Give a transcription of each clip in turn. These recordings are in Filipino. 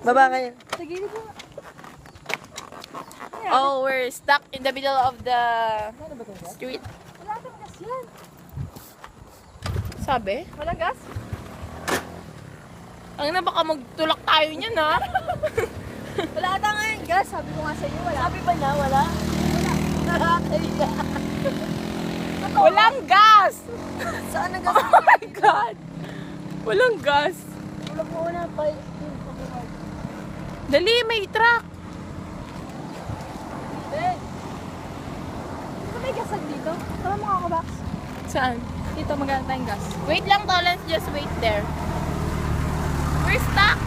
Baba kayo. Sige, mo. Oh, we're stuck in the middle of the Ano ba ito? street. Wala kang gas yan. Sabi? Walang gas? Ang na baka magtulak tayo niyan ha. Wala ata nga yung gas. Sabi ko nga sa inyo, wala. Sabi ba na, wala? Nakakaliga. Walang gas! Saan ang gas? Oh my God! Walang gas. Wala po na pa. Dali, may truck. Ben! Ito may gasan dito. Tama mo ako, Bax. Saan? Dito maganda tayong gas. Wait lang to, let's just wait there. We're stuck!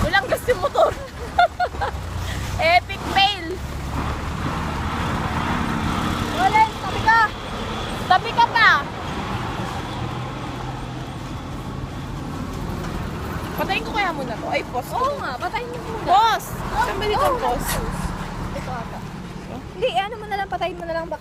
Walang gas yung motor. Epic fail! Wala, tabi ka! Tabi ka pa! Patayin ko kaya muna to. Ay, pause ko. Oo nga, patayin mo muna. Pause! Saan ba dito ang pause? Ito ata. Hindi, ano mo na lang, patayin mo na lang.